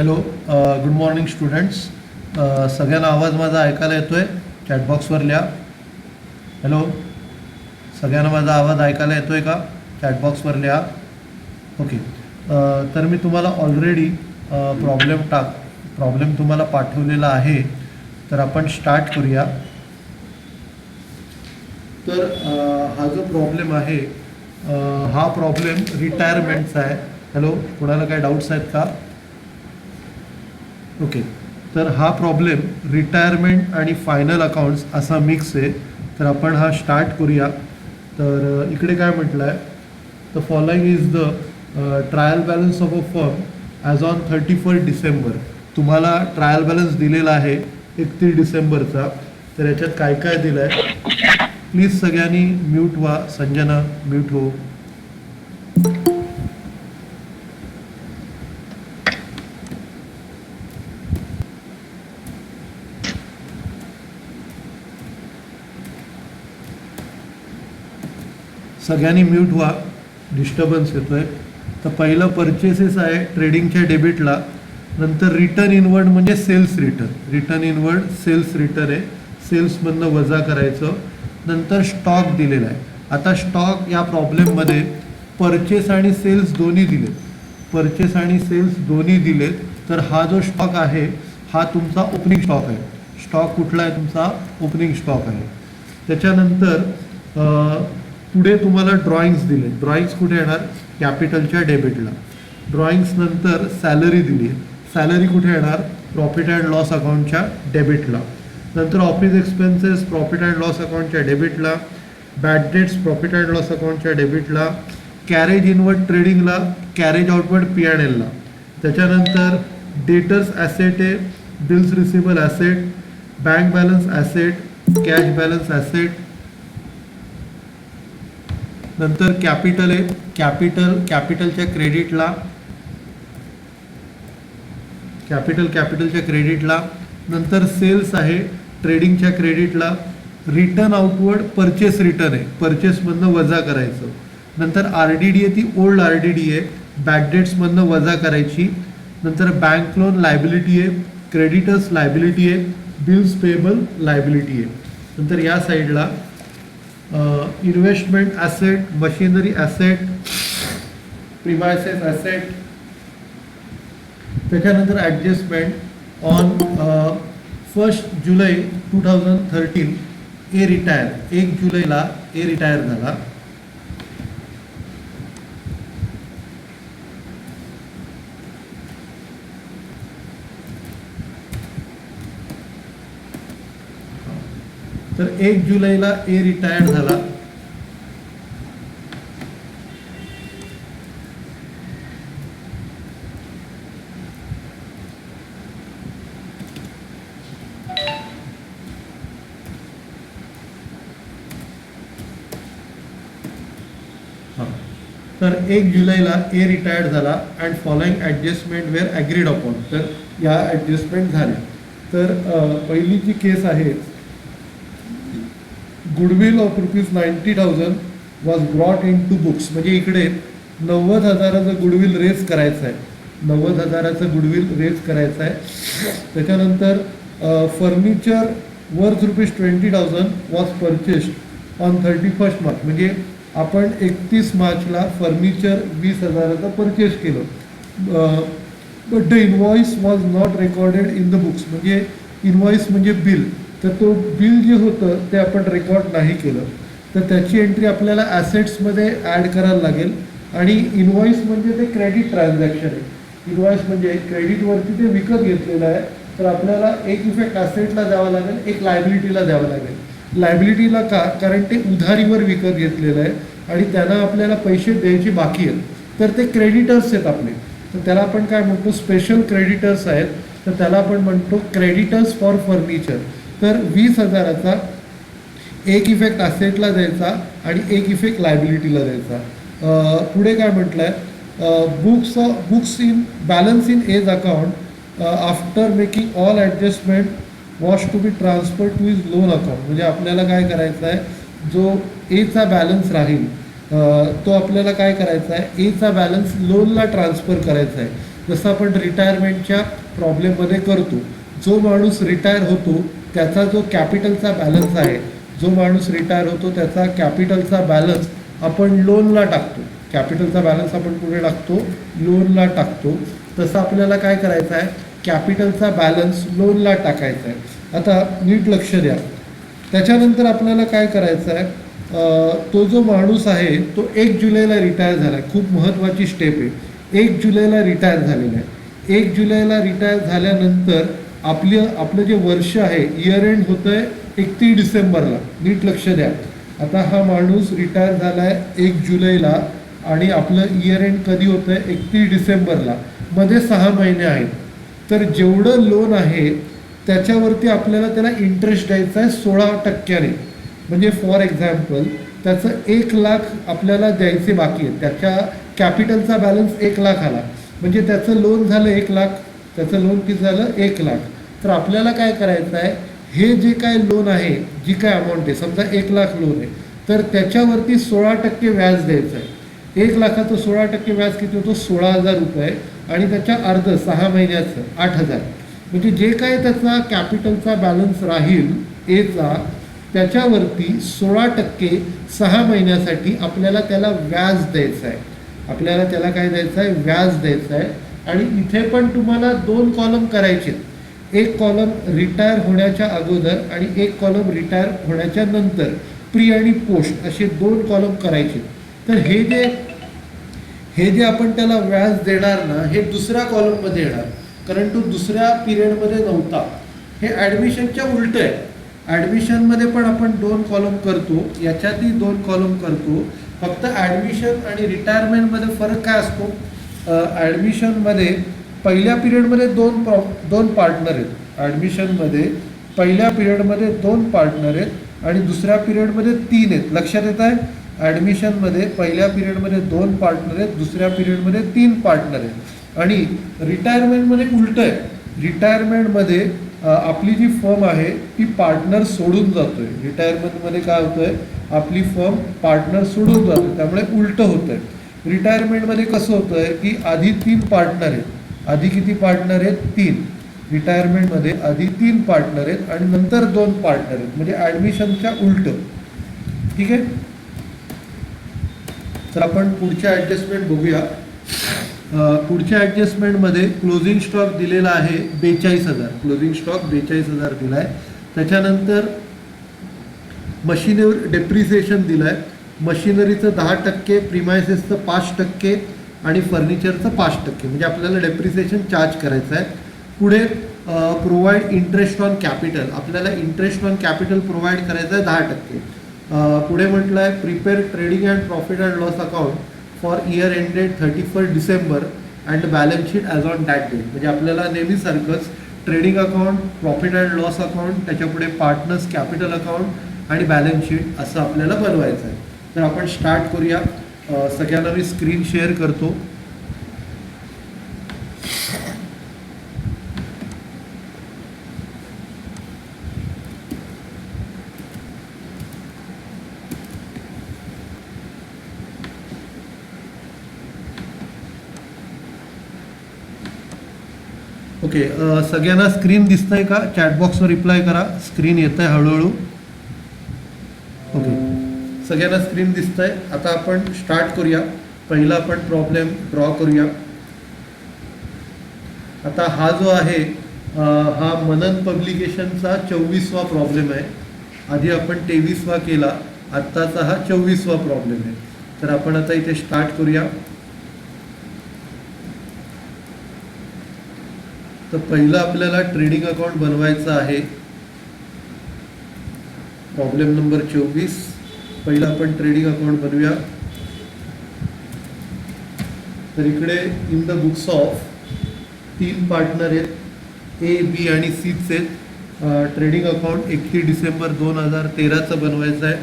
Hello, good morning students. सगळ्यांना आवाज माझा ऐकायला येतो आहे? चॅटबॉक्सवर लिहा. हॅलो, सगळ्यांना माझा आवाज ऐकायला येतो आहे का? चॅटबॉक्सवर लिहा. ओके. तर मी तुम्हाला ऑलरेडी प्रॉब्लेम तुम्हाला पाठवलेला आहे. तर आपण स्टार्ट करूया. तर हा जो प्रॉब्लेम आहे हा प्रॉब्लेम रिटायरमेंटचा आहे. हॅलो, कोणाला काही डाऊट्स आहेत का? ओके. तर हा प्रॉब्लेम रिटायरमेंट आणि फायनल अकाउंट्स असा मिक्स आहे. तर आपण हा स्टार्ट करूया. तर इकडे काय म्हटलं आहे, the following is the trial balance of a firm as on 31 December. तुम्हाला ट्रायल बॅलन्स दिलेला आहे 31 डिसेंबरचा. तर याच्यात काय काय दिलं आहे, प्लीज सगळ्यांनी म्यूट व्हा. संजना म्यूट हो. सगळ्यांनी म्यूट व्हा, डिस्टर्बन्स येतो आहे. तर पहिलं परचेसेस आहे ट्रेडिंगच्या डेबिटला. नंतर रिटर्न इनवर्ड म्हणजे सेल्स इनवर्ड सेल्स रिटर्न आहे, सेल्समधनं वजा करायचं. नंतर स्टॉक दिलेला आहे. आता स्टॉक या प्रॉब्लेममध्ये परचेस आणि सेल्स दोन्ही दिलेत. तर हा जो स्टॉक आहे हा तुमचा ओपनिंग स्टॉक आहे. स्टॉक कुठला आहे? तुमचा ओपनिंग स्टॉक आहे. त्याच्यानंतर पुढे तुम्हाला ड्रॉइंग्स दिले. ड्रॉइंग्स कुठे येणार? कॅपिटलच्या डेबिटला. ड्रॉइंग्स नंतर सॅलरी दिली आहे. सॅलरी कुठे येणार? प्रॉफिट अँड लॉस अकाउंटच्या डेबिटला. नंतर office expenses profit and loss अकाउंटच्या डेबिटला. Bad debts profit and loss अकाउंटच्या डेबिटला. कॅरेज इनवर्ड ट्रेडिंगला, कॅरेज आउटवर्ड P&Lला. त्याच्यानंतर डेटर्स ॲसेट आहे, bills receivable asset, bank balance asset, cash balance asset. नंतर कॅपिटल आहे, कॅपिटलच्या क्रेडिटला. नंतर सेल्स आहे ट्रेडिंगच्या क्रेडिटला. रिटर्न आउटवर्ड परचेस रिटर्न आहे, परचेसमधनं वजा करायचं. नंतर RDD आहे, ती ओल्ड RDD आहे, बॅड डेट्समधनं वजा करायची. नंतर बँक लोन लायबिलिटी आहे, क्रेडिटर्स लायबिलिटी आहे, बिल्स पेबल लायबिलिटी आहे. नंतर या साईडला investment asset, machinery asset, premises asset. त्याच्यानंतर ॲडजस्टमेंट ऑन 1 जुलै 2013 ए रिटायर. 1 जुलैला ए रिटायर झाला. तर 1 जुलैला ए रिटायर्ड झाला. तर 1 जुलैला ए रिटायर्ड झाला and following adjustment were agreed upon. तर या ॲडजस्टमेंट झाल्या. तर पहिली जी केस आहे, goodwill of ₹90,000 was brought into books. म्हणजे इकडे 90,000चं गुडविल रेज करायचं आहे, 90,000चं गुडविल रेज करायचं आहे. त्याच्यानंतर furniture worth ₹20,000 was purchased on 31 March. म्हणजे आपण 31 मार्चला फर्निचर 20,000चं परचेस केलं. But the invoice was not recorded in the books. म्हणजे इनवॉइस म्हणजे बिल, तर तो बिल जे होतं ते आपण रेकॉर्ड नाही केलं. तर त्याची एंट्री आपल्याला ॲसेट्समध्ये ॲड करायला लागेल. आणि इनवॉइस म्हणजे ते क्रेडिट ट्रान्झॅक्शन आहे. इनवॉइस म्हणजे क्रेडिटवरती ते विकत घेतलेलं आहे. तर आपल्याला एक इफेक्ट ॲसेटला द्यावा लागेल, एक लायबिलिटीला द्यावं लागेल. लायबिलिटीला का? कारण ते उधारीवर विकत घेतलेलं आहे आणि त्यांना आपल्याला पैसे द्यायचे बाकी आहेत. तर ते क्रेडिटर्स आहेत आपले. तर त्याला आपण काय म्हणतो? स्पेशल क्रेडिटर्स आहेत. तर त्याला आपण म्हणतो क्रेडिटर्स फॉर फर्निचर. तर 20,000चा एक इफेक्ट ॲसेटला द्यायचा आणि एक इफेक्ट लायबिलिटीला द्यायचा. पुढे काय म्हटलं आहे? Books in balance in A's account after making all adjustment was to be transfer to his loan account. म्हणजे आपल्याला काय करायचं आहे, जो एचा बॅलन्स राहील तो आपल्याला काय करायचा आहे, एचा बॅलन्स लोनला ट्रान्सफर करायचा आहे. जसं आपण रिटायरमेंटच्या प्रॉब्लेममध्ये करतो. जो माणूस रिटायर होतो त्याचा जो कॅपिटलचा बॅलन्स आहे, जो माणूस रिटायर होतो त्याचा कॅपिटलचा बॅलन्स आपण लोनला टाकतो. कॅपिटलचा बॅलन्स आपण कुठे टाकतो? लोनला टाकतो. तसं आपल्याला काय करायचं आहे? कॅपिटलचा बॅलन्स लोनला टाकायचा आहे. आता नीट लक्ष द्या. त्याच्यानंतर आपल्याला काय करायचं आहे? तो जो माणूस आहे तो 1 जुलैला रिटायर झाला आहे. खूप महत्त्वाची स्टेप आहे. 1 जुलैला रिटायर झालेला आहे. 1 जुलैला रिटायर झाल्यानंतर आपलं जे वर्ष आहे, इयर एंड होतं आहे 31 डिसेंबरला. नीट लक्ष द्या. आता हा माणूस रिटायर झाला आहे 1 जुलैला आणि आपलं इयर एंड कधी होतं आहे? 31 डिसेंबरला. मध्ये 6 महिने आहेत. तर जेवढं लोन आहे त्याच्यावरती आपल्याला त्याला इंटरेस्ट द्यायचा आहे 16%. म्हणजे फॉर एक्झाम्पल त्याचं 1 लाख आपल्याला द्यायचे बाकी आहेत. त्याच्या कॅपिटलचा बॅलन्स 1 लाख आला म्हणजे त्याचं लोन झालं 1 लाख. त्याचं लोन किती झालं? 1 लाख. तर आपल्याला काय करायचं आहे? हे जे काय लोन आहे, जी काय अमाऊंट आहे, समजा 1 लाख लोन आहे, तर त्याच्यावरती 16% व्याज द्यायचं आहे. 1 लाखाचं 16% व्याज किती होतं? 16,000 रुपये. आणि त्याच्या अर्ध 6 महिन्याचं 8,000. म्हणजे जे काय त्याचा कॅपिटलचा बॅलन्स राहील एचा, त्याच्यावरती 16% 6 महिन्यासाठी आपल्याला त्याला व्याज द्यायचं आहे. आपल्याला त्याला काय द्यायचं आहे? व्याज द्यायचं आहे. आणि इथे पण तुम्हाला 2 कॉलम करायचे. एक कॉलम रिटायर होण्याच्या अगोदर आणि एक कॉलम रिटायर होण्याच्या नंतर, प्री आणि पोस्ट असे 2 कॉलम करायचे. तर हे जे आपण त्याला व्याज देणार ना, हे दुसऱ्या कॉलममध्ये येणार, कारण तो दुसऱ्या पिरियडमध्ये नव्हता. हे ॲडमिशनच्या उलट आहे. ॲडमिशनमध्ये पण आपण 2 कॉलम करतो, याच्यातही 2 कॉलम करतो. फक्त ॲडमिशन आणि रिटायरमेंटमध्ये फरक काय असतो? ॲडमिशनमध्ये पहिल्या पिरियडमध्ये 2 पार्टनर आहेत. ॲडमिशनमध्ये पहिल्या पिरियडमध्ये 2 पार्टनर आहेत आणि दुसऱ्या पिरियडमध्ये 3 आहेत. लक्षात येत आहे? ॲडमिशनमध्ये पहिल्या पिरियडमध्ये 2 पार्टनर आहेत, दुसऱ्या पिरियडमध्ये 3 पार्टनर आहेत. आणि रिटायरमेंटमध्ये उलटं आहे. रिटायरमेंटमध्ये आपली जी फर्म आहे ती पार्टनर सोडून जातो आहे. रिटायरमेंटमध्ये काय होतं आहे? आपली फर्म पार्टनर सोडून जातो, त्यामुळे उलटं होतं आहे. रिटायरमेंटमध्ये कसं होतं आहे की आधी 3 पार्टनर आहेत. आधी किती पार्टनर आहेत? 3. रिटायरमेंटमध्ये आधी 3 पार्टनर आहेत आणि नंतर 2 पार्टनर आहेत. म्हणजे ॲडमिशनच्या उलटं. ठीक आहे. तर आपण पुढच्या ॲडजस्टमेंट बघूया. पुढच्या ॲडजस्टमेंटमध्ये क्लोजिंग स्टॉक दिलेला आहे 42,000. क्लोजिंग स्टॉक 42,000 दिला आहे. त्याच्यानंतर मशिनरी डेप्रिसिएशन दिलं आहे. मशिनरीचं 10%, प्रिमायसेसचं 5% आणि फर्निचरचं 5%. म्हणजे आपल्याला डेप्रिसिएशन चार्ज करायचं आहे. पुढे प्रोव्हाइड इंटरेस्ट ऑन कॅपिटल. आपल्याला इंटरेस्ट ऑन कॅपिटल प्रोव्हाइड करायचं आहे 10%. पुढे म्हटलं आहे prepare trading and profit and loss account for year ended 31 December and balance sheet as on that date. म्हणजे आपल्याला नेहमीसारखंच trading account, profit and loss account, त्याच्यापुढे पार्टनर्स कॅपिटल अकाउंट आणि बॅलन्स शीट असं आपल्याला बनवायचं आहे. तर आपण स्टार्ट करूया. सगळ्यांना मी स्क्रीन शेअर करतो. ओके. सगळ्यांना स्क्रीन दिसतंय का? चॅटबॉक्सवर रिप्लाय करा. स्क्रीन येत आहे हळूहळू. ओके, सगळ्यांना स्क्रीन दिसतंय. आता आपण स्टार्ट करूया. पहिला आपण प्रॉब्लेम ड्रॉ करूया. आता हा जो आहे हा मनन पब्लिकेशनचा 24वा प्रॉब्लेम आहे. आधी आपण 23वा केला, आत्ताचा हा 24वा प्रॉब्लेम आहे. तर आपण आता इथे स्टार्ट करूया. तर पहिलं आपल्याला ट्रेडिंग अकाउंट बनवायचं आहे. Problem number 24. पहिलं आपण ट्रेडिंग अकाउंट बनवूया. तर इकडे in the books of 3 partner आहेत, ए, बी आणि सीचे आहेत. ट्रेडिंग अकाउंट 31 डिसेंबर 2013चं बनवायचं आहे.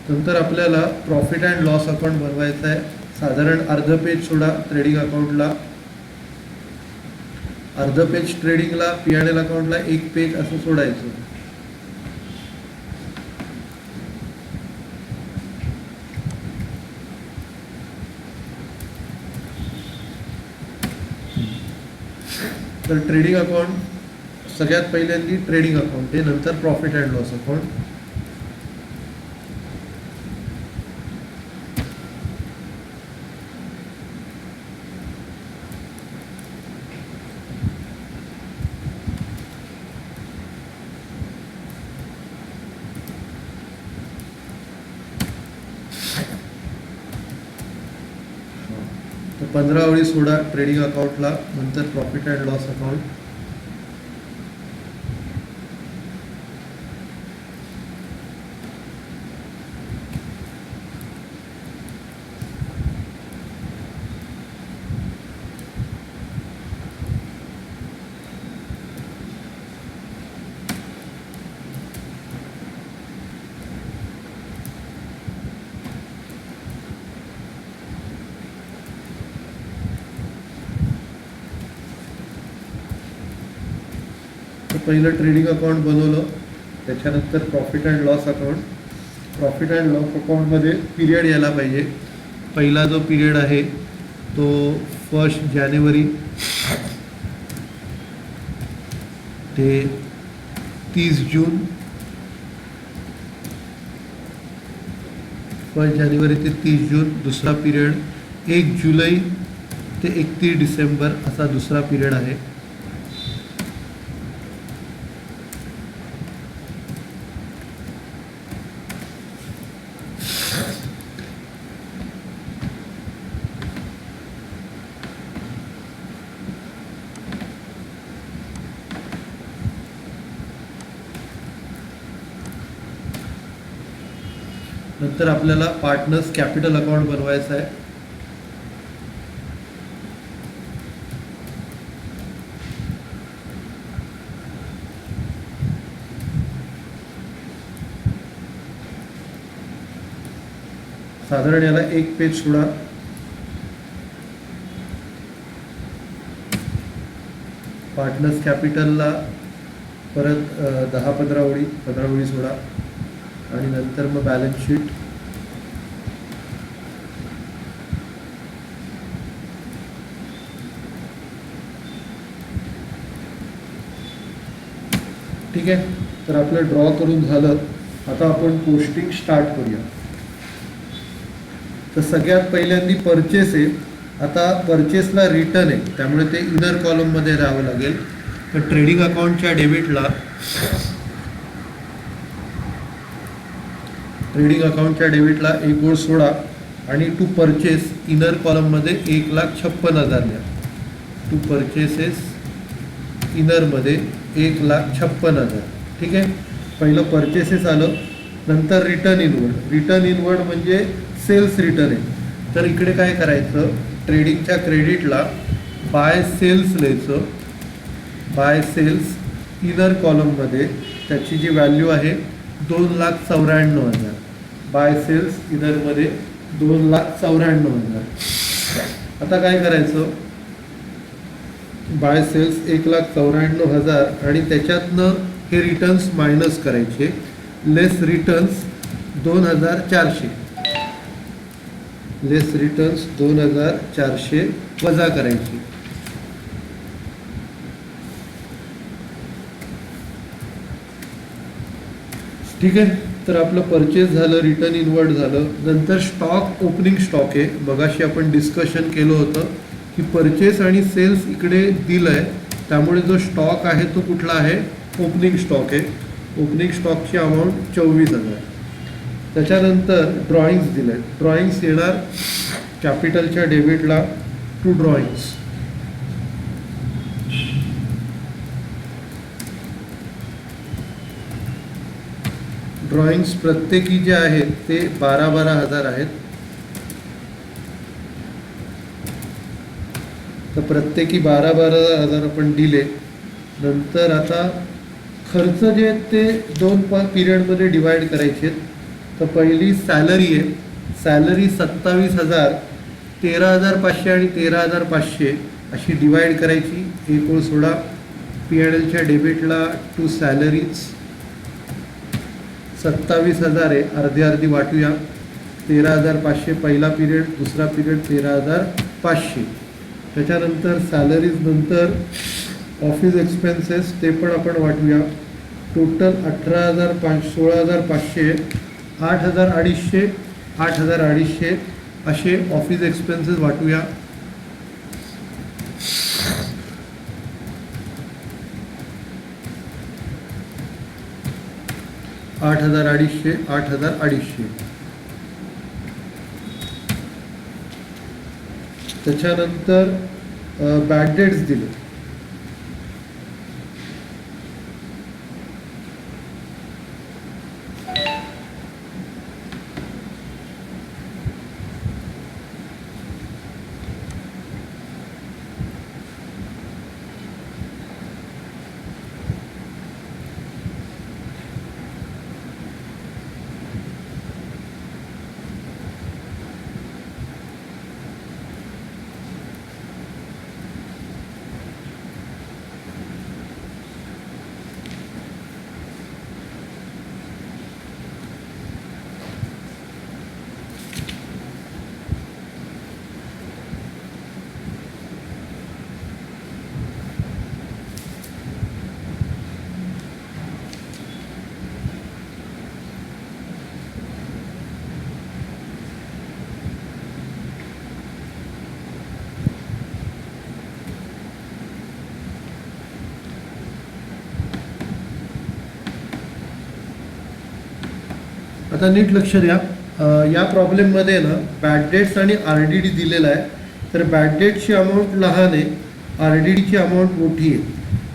नंतर आपल्याला प्रॉफिट अँड लॉस अकाउंट बनवायचं आहे. साधारण अर्ध पेज सोडा ट्रेडिंग अकाउंटला, अर्ध पेज ट्रेडिंगला, P&L अकाउंटला 1 पेज असं सोडायचं. तर ट्रेडिंग अकाउंट सगळ्यात पहिल्यांदी ट्रेडिंग अकाउंट आहे, नंतर प्रॉफिट अँड लॉस अकाउंट. तर 15 ओळी सोडा ट्रेडिंग अकाउंटला, नंतर प्रॉफिट अँड लॉस अकाउंट. तर पहिलं ट्रेडिंग अकाउंट बनवलं, त्याच्यानंतर profit and loss account. Profit and loss अकाउंटमध्ये पिरियड यायला पाहिजे. पहिला जो पिरियड आहे तो 1 जानेवारी ते 30 जून. 1 जानेवारी ते 30 जून. दुसरा पिरियड 1 जुलै ते 31 डिसेंबर असा दुसरा पिरियड आहे. नंतर आपल्याला पार्टनर्स कॅपिटल अकाउंट बनवायचं आहे. साधारण याला 1 पेज सोडा. पार्टनर्स कॅपिटलला परत 10-15 ओळी, 15 ओळी सोडा आणि नंतर मग बॅलन्स शीट. ठीक आहे. तर आपलं ड्रॉ करून झालं. आता आपण पोस्टिंग स्टार्ट करूया. तर सगळ्यात पहिल्यांदी परचेस आहे. आता परचेसला रिटर्न आहे, त्यामुळे ते इनर कॉलममध्ये राहावं लागेल. तर ट्रेडिंग अकाउंटच्या डेबिटला एक ओळ सोडा आणि टू परचेस इनर कॉलममध्ये 1,56,000 द्या. टू परचेसेस इनरमध्ये 1,56,000. ठीक आहे. पहिलं परचेसेस आलं, नंतर रिटर्न इनवर्ड. रिटर्न इनवर्ड म्हणजे सेल्स रिटर्न आहे. तर इकडे काय करायचं, ट्रेडिंगच्या क्रेडिटला बाय सेल्स लिहायचं. बाय सेल्स इनर कॉलममध्ये त्याची जी व्हॅल्यू आहे 2,94,000. बाय सेल्स इनरमध्ये 2,94,000. आता काय करायचं, बाय सेल्स 1,94,000 आणि त्याच्यातनं हे रिटर्न्स मायनस करायचे. लेस रिटर्न्स 2,400. लेस रिटर्न्स 2,400 वजा करायची. ठीक आहे. तर आपलं परचेस झालं, रिटर्न इनवर्ड झालं. नंतर स्टॉक, ओपनिंग स्टॉक आहे. मगाशी आपण डिस्कशन केलं होतं की परचेस आणि सेल्स इकडे दिलं आहे, त्यामुळे जो स्टॉक आहे तो कुठला आहे, ओपनिंग स्टॉक आहे. ओपनिंग स्टॉकची अमाऊंट 24,000. त्याच्यानंतर ड्रॉइंग्स दिले आहेत. ड्रॉइंग्स येणार कॅपिटलच्या डेबिटला टू ड्रॉइंग्स. ड्रॉइंग्स प्रत्येकी जे आहेत ते 12,000 आहेत. तर प्रत्येकी 12,000 आपण दिले. नंतर आता खर्च जे आहेत ते 2 पिरियडमध्ये डिवाईड करायचे आहेत. तर पहिली सॅलरी आहे. सॅलरी 27,000, 13,500 आणि 13,500 अशी डिवाईड करायची. एक ओळ सोडा. P&Lच्या डेबिटला टू सॅलरीज 27,000 आहे, अर्धी अर्धी वाटूया. 13,500 पहिला पिरियड, दुसरा पिरियड 13,500. त्याच्यानंतर सॅलरीज नंतर ऑफिस एक्सपेन्सेस ते पण आपण वाटूया. टोटल 16,500, 8,250, 8,250 असे ऑफिस एक्सपेन्सेस वाटूया. आठ हजार अडीचशे. त्याच्यानंतर बॅड डेट्स दिले. आता नीट लक्ष द्या. या प्रॉब्लेममध्ये ना बॅड डेट्स आणि आर डी डी दिलेला आहे. तर बॅड डेटची अमाऊंट लहान आहे, आर डी डीची अमाऊंट मोठी आहे.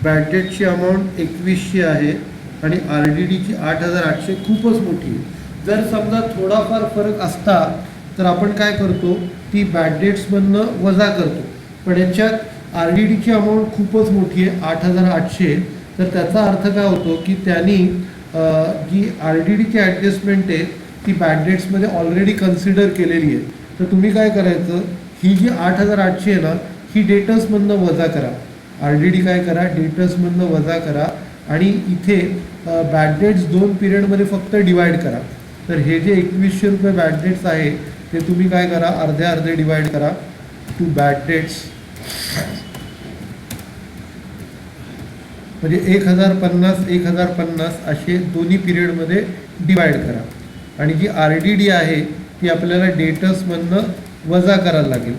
बॅड डेटची अमाऊंट 2100 आहे आणि आर डी डीची 8,800 खूपच मोठी आहे. जर समजा थोडाफार फरक असता तर आपण काय करतो, ती बॅड डेट्समधनं वजा करतो. पण याच्यात आर डी डीची अमाऊंट खूपच मोठी आहे, 8,800. तर त्याचा अर्थ काय होतो की त्यांनी जी आर डी डीची ॲडजस्टमेंट आहे ती बॅड डेट्समध्ये ऑलरेडी कन्सिडर केलेली आहे. तर तुम्ही काय करायचं, ही जी 8,800 आहे ना ही डेटर्समधनं वजा करा. आर डी डी काय करा, डेटर्समधनं वजा करा आणि इथे बॅड डेट्स 2 पिरियडमध्ये फक्त डिवाईड करा. तर हे जे 2100 रुपये बॅड डेट्स आहे ते तुम्ही काय करा, अर्धे अर्धे डिवाईड करा टू बॅड डेट्स. म्हणजे 1,050 असे दोन्ही पिरियडमध्ये डिवाईड करा. आणि जी आर डी डी आहे ती आपल्याला डेटर्समधनं वजा करायला लागेल.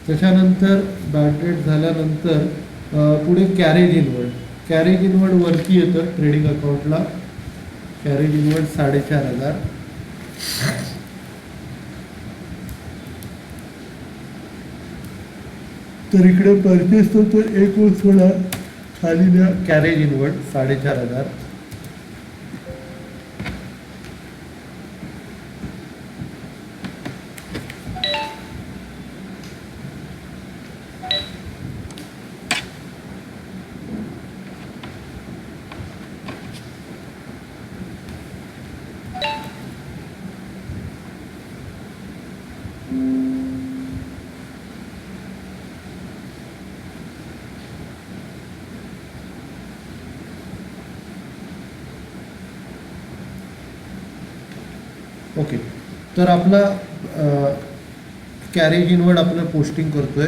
त्याच्यानंतर बॅड डेट झाल्यानंतर पुढे कॅरेज इनवर्ड. कॅरेज इनवर्ड वरती येतं ट्रेडिंग अकाउंटला. Carriage inward 4,500. तर इकडे परचेस तर एक वर्ष होणार. खाली द्या कॅरेज इनवर्ड 4,500. ओके. तर आपला कॅरेज इनवर्ड आपलं पोस्टिंग करतोय.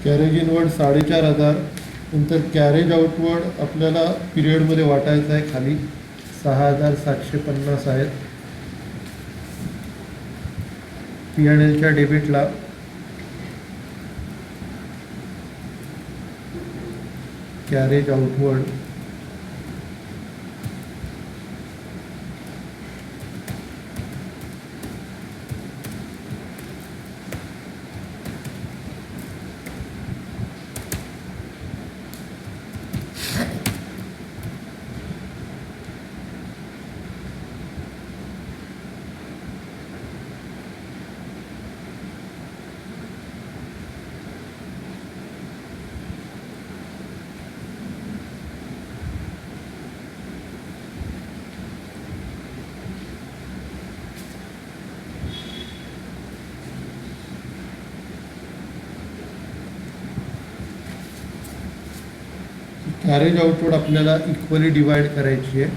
Carriage inward 4,500. नंतर कॅरेज आउटवर्ड आपल्याला पिरियडमध्ये वाटायचं आहे. खाली 6,750 आहेत. P&Lच्या डेबिटला कॅरेज आउटवर्ड कॅरेज आउटवर्ड आपल्याला इक्वली डिवाइड करायची आहे.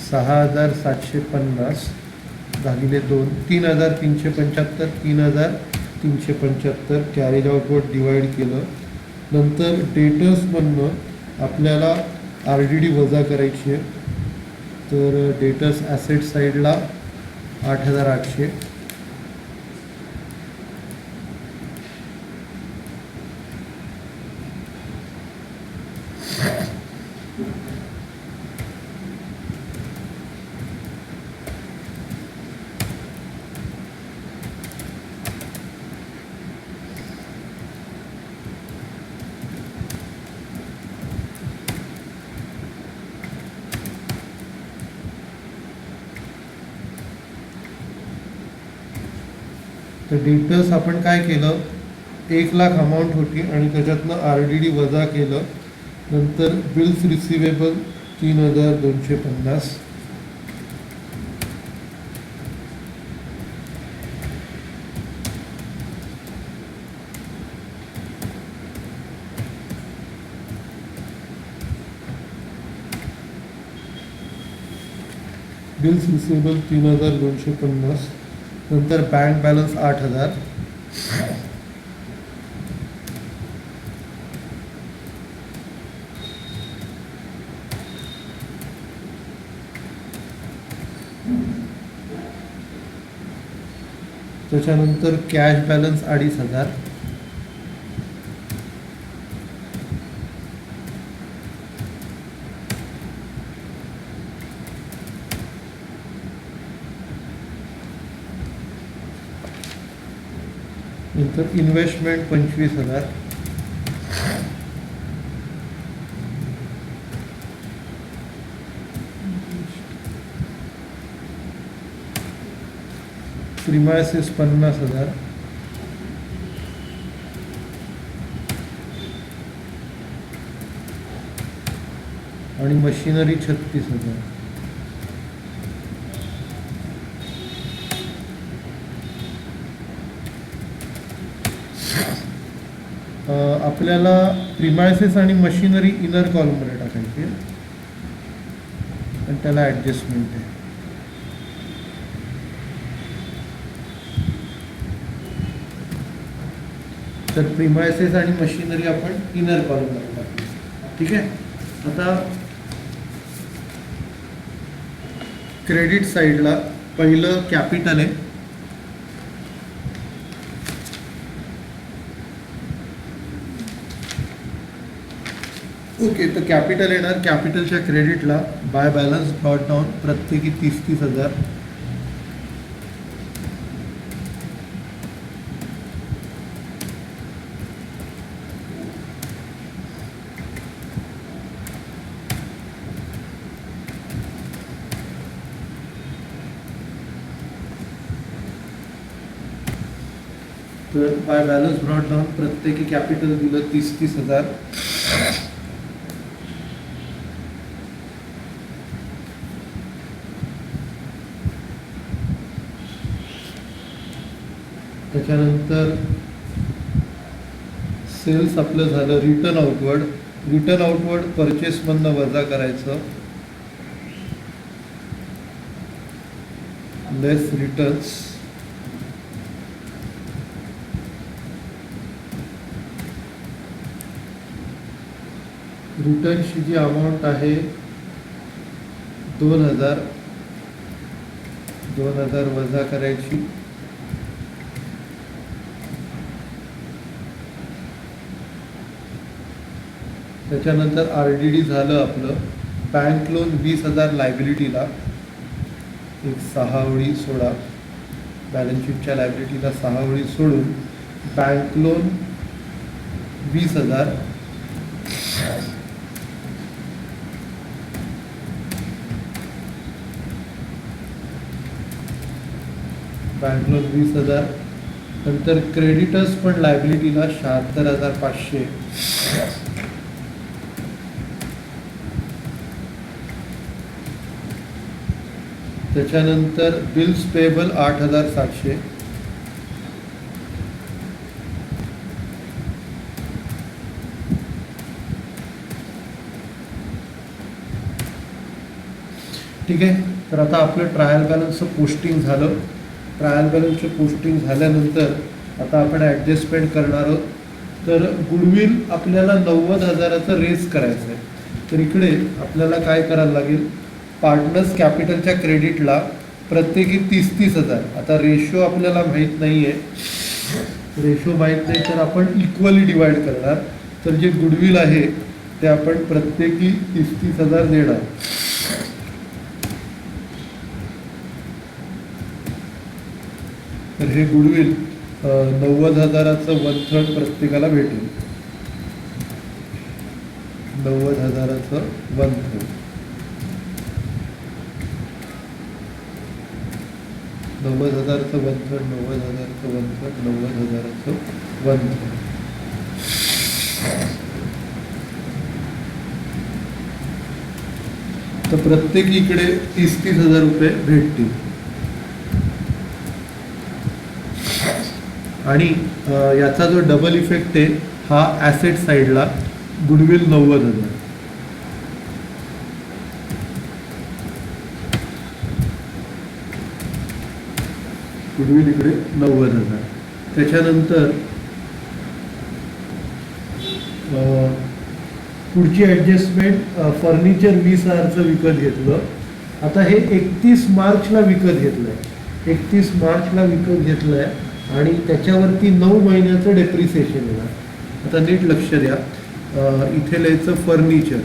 6,750 भागिले 2, 3,375, 3,375 कॅरेज आउटवर्ड डिवाइड केलं. नंतर डेटर्समधनं आपल्याला RDD वजा करायची आहे. तर डेटर्स ॲसेट साईडला 8,800. तर डेटर्स आपण काय केलं, 1,00,000 अमाऊंट होती आणि त्याच्यातनं RDD वजा केलं. नंतर बिल्स रिसिवेबल 3,250. Bills receivable 3,250. नंतर बँक बॅलन्स 8,000. त्याच्यानंतर कॅश बॅलन्स 2,500. नंतर इन्व्हेस्टमेंट 25,000. प्रिमायसेस 50,000. आणि मशिनरी 36,000. आपल्याला प्रिमायसेस आणि मशिनरी इनर कॉलममध्ये टाकायची आणि त्याला ॲडजस्टमेंट आहे. तर प्रिमायसेस आणि मशिनरी आपण इनर कॉलममध्ये टाकली. ठीक आहे. आता क्रेडिट साईडला पहिलं कॅपिटल आहे. ओके, तर कॅपिटल येणार. कॅपिटलच्या क्रेडिटला बाय बॅलन्स ब्रॉट डाऊन प्रत्येकी 30,000. तर बाय बॅलन्स ब्रॉट डाऊन प्रत्येकी कॅपिटल दिलं 30,000. त्याच्यानंतर सेल्स आपलं झालं. Return outward. रिटर्न आउटवर्ड परचेसमधनं वजा करायचं, लेस रिटर्न्स. रिटर्नची जी अमाऊंट आहे 2,000, 2,000 वजा करायची. त्याच्यानंतर RDD झालं आपलं. बँक लोन 20,000 लायबिलिटीला, एक 6 ओळी सोडा. बॅलन्स शीटच्या लायबिलिटीला 6 ओळी सोडून बँक लोन 20,000. Bank loan 20,000. नंतर क्रेडिटर्स पण लायबिलिटीला 76,500. त्याच्यानंतर बिल्स पेबल 8,700. ठीक आहे. तर आता आपलं ट्रायल बॅलन्सचं पोस्टिंग झालं. ट्रायल बॅलन्सचं पोस्टिंग झाल्यानंतर आता आपण ॲडजस्टमेंट करणार आहोत. तर गुडविल आपल्याला 90,000चं रेज करायचं आहे. तर इकडे आपल्याला काय करायला लागेल, पार्टनर्स कॅपिटलच्या क्रेडिटला प्रत्येकी 30,000. आता रेशो आपल्याला माहीत नाही आहे, रेशो माहीत नाही तर आपण इक्वली डिवाइड करणार. तर जे गुडविल आहे ते आपण प्रत्येकी 30,000 देणार. तर हे गुडविल 90,000चं 1/3 प्रत्येकाला भेटेल. 90,000चं 1/3, 90,000चं 1/3, 90,000चं 1/3, 90,000चं 1/3. तर प्रत्येकी इकडे 30,000 रुपये भेटतील. आणि याचा जो डबल इफेक्ट आहे हा ॲसेट साईडला गुडविल 90,000. गुडविल इकडे 90,000. त्याच्यानंतर पुढची ॲडजस्टमेंट, फर्निचर 20,000चं विकत घेतलं. आता हे 31 मार्चला विकत घेतलं आहे. 31 मार्चला विकत घेतलं आहे आणि त्याच्यावरती 9 महिन्याचं डेप्रिसिएशन येणार. आता नीट लक्ष द्या, इथे लिहायचं फर्निचर.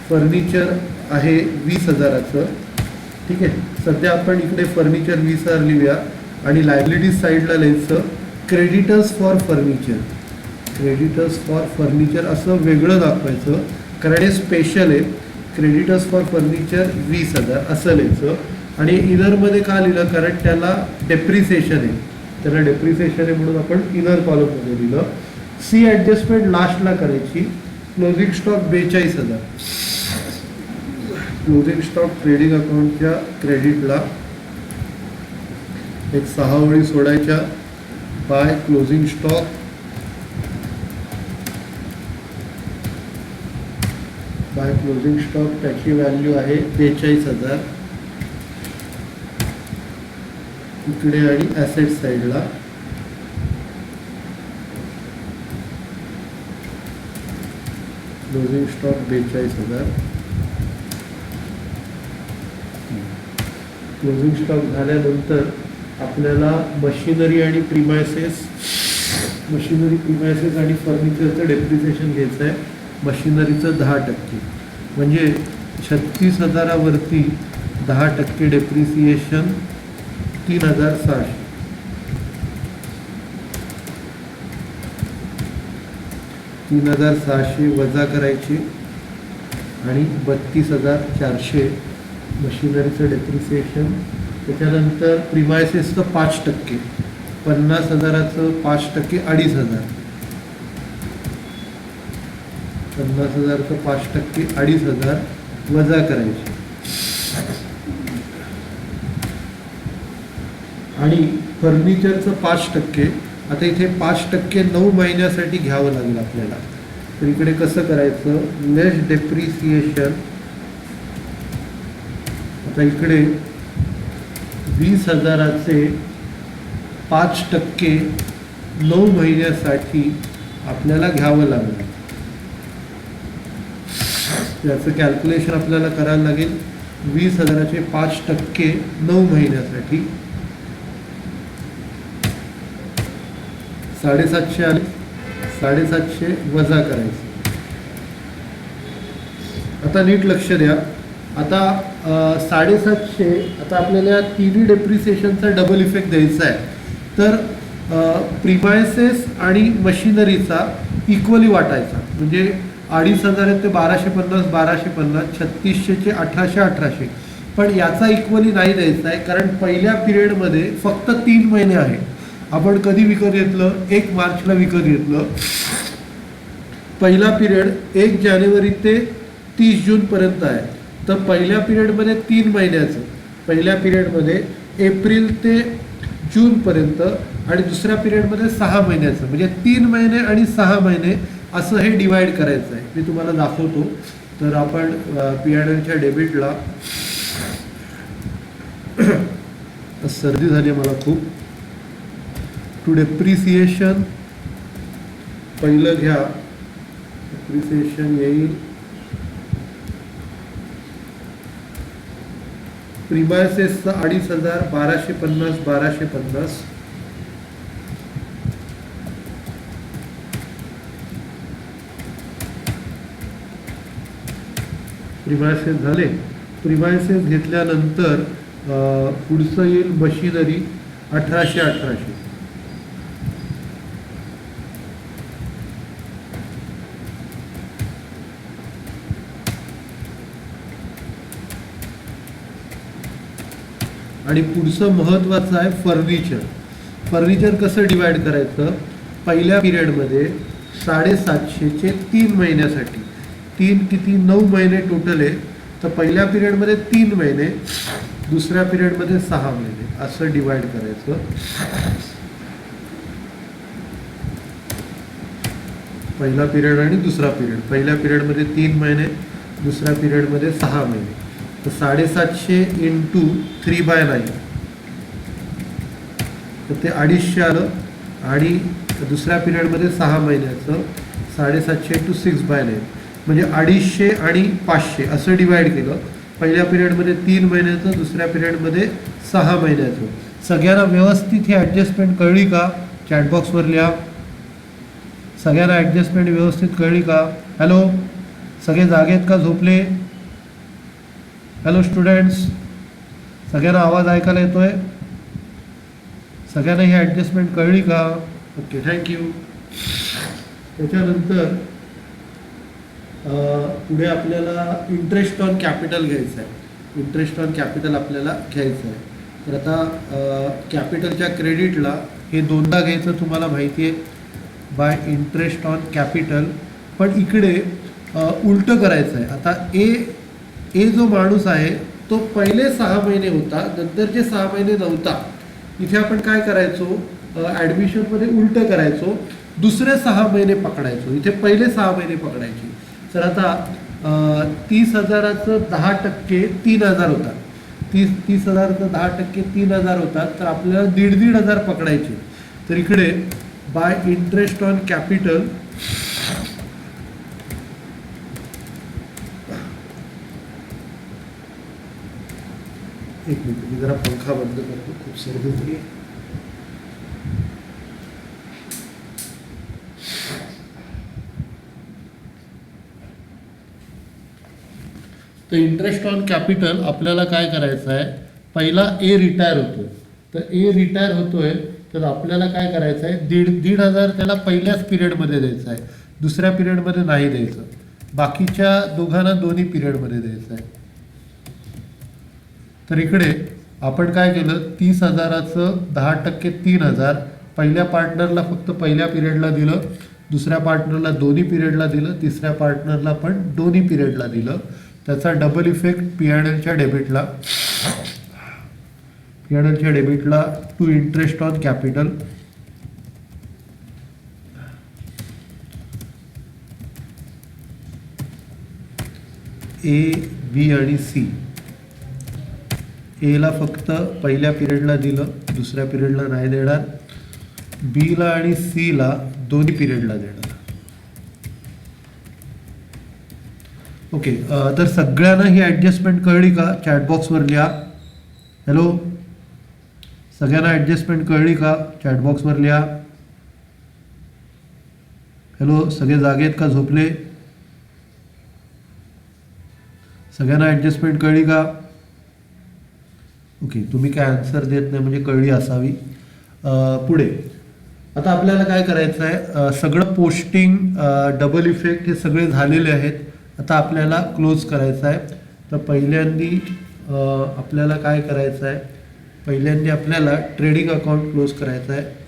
फर्निचर आहे 20,000चं. ठीक आहे. सध्या आपण इकडे फर्निचर 20,000 लिहूया आणि लायबिलिटीज साईडला लिहायचं creditors for furniture. Creditors for furniture असं वेगळं दाखवायचं कारण हे स्पेशल आहे. क्रेडिटर्स फॉर फर्निचर 20,000 असं लिहायचं. आणि इनरमध्ये का लिहिलं, कारण त्याला डेप्रिसिएशन आहे, त्याला डेप्रिसिएशन आहे म्हणून आपण इनर कॉलममध्ये लिहिलं. सी ॲडजस्टमेंट लास्टला करायची. Closing stock 42,000. क्लोजिंग स्टॉक ट्रेडिंग अकाउंटच्या क्रेडिटला एक 6 ओळी सोडायच्या. By closing stock by closing stock त्याची व्हॅल्यू आहे 42,000 इकडे. आणि ॲसेट साईडला क्लोजिंग स्टॉक 42,000. क्लोजिंग स्टॉक झाल्यानंतर आपल्याला मशिनरी आणि प्रिमायसेस आणि फर्निचरचं डेप्रिसिएशन घ्यायचं आहे. मशिनरीचं 10%, म्हणजे 36,000वरती 10% डेप्रिसिएशन 3,600. 3,600 वजा करायचे आणि 32,400 मशिनरीचं डेप्रिसिएशन. त्याच्यानंतर प्रिमायसेसचं 5%, 50,000चं 5% 2,500. 50,000चं 5% 2,500 वजा करायचे. आणि फर्निचरचं 5%. आता इथे 5% 9 महिन्यासाठी घ्यावं लागेल आपल्याला. तर इकडे कसं करायचं, लेस डेप्रिसिएशन. आता इकडे 20,000चे 5% 9 महिन्यासाठी आपल्याला घ्यावं लागेल. याचं कॅल्क्युलेशन आपल्याला करायला लागेल. 20,000चे 5% 9 महिन्यासाठी 750 आले. 750 वजा करायचे. आता नीट लक्ष द्या. आता 750, आता आपल्याला तिन्ही डेप्रिसिएशनचा डबल इफेक्ट द्यायचा आहे. तर प्रिमायसेस आणि मशिनरीचा इक्वली वाटायचा. म्हणजे 2,500 आहेत ते 1,250, 1,250, 3600चे 1,800. पण याचा इक्वली नाही द्यायचा आहे कारण पहिल्या पिरियडमध्ये फक्त 3 महिने आहे. आपण कधी विकत घेतलं, 1 मार्चला विकत घेतलं. पहिला पिरियड 1 जानेवारी ते 30 जूनपर्यंत आहे. तर पहिल्या पिरियडमध्ये 3 महिन्याचं, पहिल्या पिरियडमध्ये एप्रिल ते जूनपर्यंत आणि दुसऱ्या पिरियडमध्ये 6 महिन्याचं. म्हणजे 3 महिने आणि 6 महिने असं हे डिवाइड करायचं आहे. मी तुम्हाला दाखवतो. तर आपण P&Lच्या डेबिटला सर्दी झाली मला खूप. टू डेप्रिसिएशन पहिलं घ्या. डेप्रिसिएशन येईल प्रिमायसेसचा 2,500, 1,250, 1,250. प्रिमायसेस झाले. प्रिमायसेस घेतल्यानंतर पुढचं येईल मशिनरी 1,800. आणि पुढचं महत्त्वाचं आहे फर्निचर. फर्निचर कसं डिवाइड करायचं? पहिल्या पिरियडमध्ये 750चे 3 महिन्यासाठी, 3 किती 9 महिने टोटल आहे. तर पहिल्या पिरियडमध्ये 3 महिने, दुसऱ्या पिरियडमध्ये 6 महिने असं डिवाइड करायचं. पहिला पिरियड आणि दुसरा पिरियड. पहिल्या पिरियडमध्ये 3 महिने, दुसऱ्या पिरियडमध्ये 6 महिने. तर 750 इंटू 3/9 तर ते 250 आलं. आणि दुसऱ्या पिरियडमध्ये 6 महिन्याचं 750 इंटू 6/9 म्हणजे 250 आणि 500 असं डिवाइड केलं. पहिल्या पिरियडमध्ये 3 महिन्याचं, दुसऱ्या पिरियडमध्ये 6 महिन्याचं. सगळ्यांना व्यवस्थित ही ॲडजस्टमेंट कळली का? चॅटबॉक्सवर लिहा. सगळ्यांना ॲडजस्टमेंट व्यवस्थित कळली का? हॅलो, सगळे जागेत का झोपले? हॅलो स्टुडंट्स, सगळ्यांना आवाज ऐकायला येतोय? सगळ्यांना ही ॲडजस्टमेंट कळली का? Okay, thank you. त्याच्यानंतर पुढे आपल्याला इंटरेस्ट ऑन कॅपिटल घ्यायचं आहे. इंटरेस्ट ऑन कॅपिटल आपल्याला घ्यायचं आहे. तर आता कॅपिटलच्या क्रेडिटला हे दोनदा घ्यायचं तुम्हाला माहिती आहे, बाय इंटरेस्ट ऑन कॅपिटल. पण इकडे उलटं करायचं आहे. आता ए जो माणूस आहे तो पहिले 6 महिने होता, नंतरचे 6 महिने नव्हता. इथे आपण काय करायचो? ॲडमिशनमध्ये उलटं करायचो, दुसरे 6 महिने पकडायचो, इथे पहिले 6 महिने पकडायचे. तर आता 30,000चं 10% 3,000 होतात. 30,000चं 10% 3,000 होतात. तर आपल्याला 1,500 पकडायचे. तर इकडे बाय इंटरेस्ट ऑन कॅपिटल एक मिनिट, मी जरा पंखा बंद करतो, खूप सर्दी झाली. तर इंटरेस्ट ऑन कॅपिटल आपल्याला काय करायचं आहे? पहिला ए रिटायर होतो. तर ए रिटायर होतोय तर आपल्याला काय करायचं आहे? 1,500 त्याला पहिल्याच पिरियडमध्ये द्यायचं आहे, दुसऱ्या पिरियडमध्ये नाही द्यायचं. बाकीच्या दोघांना दोन्ही पिरियडमध्ये द्यायचं आहे. तर इकडे आपण काय केलं? 30,000चं 10% 3,000 पहिल्या पार्टनरला फक्त पहिल्या पिरियडला दिलं, दुसऱ्या पार्टनरला दोन्ही पिरियडला दिलं, तिसऱ्या पार्टनरला पण दोन्ही पिरियडला दिलं. त्याचा डबल इफेक्ट P&Lच्या डेबिटला. P&Lच्या डेबिटला टू इंटरेस्ट ऑन कॅपिटल. ए, बी आणि सी. एला फक्त पहिल्या पिरियडला दिलं, दुसऱ्या पिरियडला नाही देणार. बीला आणि सीला दोन्ही पिरियडला देणार. ओके, तर सगळ्यांना ही ॲडजस्टमेंट कळली का? चॅटबॉक्सवर लिहा. हॅलो, सगळ्यांना ॲडजस्टमेंट कळली का? चॅटबॉक्सवर लिहा. हॅलो, सगळे जागेत का झोपले? सगळ्यांना ॲडजस्टमेंट कळली का? ओके, तुम्ही काय आन्सर देत नाही म्हणजे कळली असावी. पुढे आता आपल्याला काय करायचं आहे? सगळं पोस्टिंग, डबल इफेक्ट हे सगळे झालेले आहेत. आता आपल्याला क्लोज करायचं आहे. तर पहिल्यांदी आपल्याला काय करायचं आहे? पहिल्यांदी आपल्याला ट्रेडिंग अकाउंट क्लोज करायचं आहे.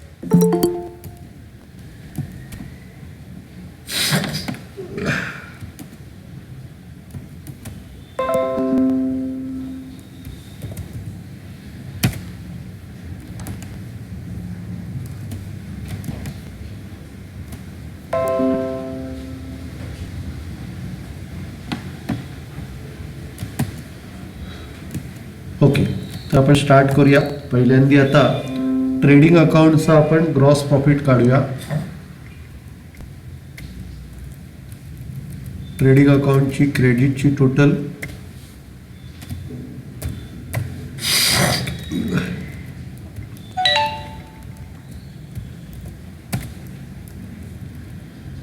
ओके, तर आपण स्टार्ट करूया. पहिल्यांदा आता ट्रेडिंग अकाउंटचा आपण ग्रॉस प्रॉफिट काढूया. ट्रेडिंग अकाउंटची क्रेडिटची टोटल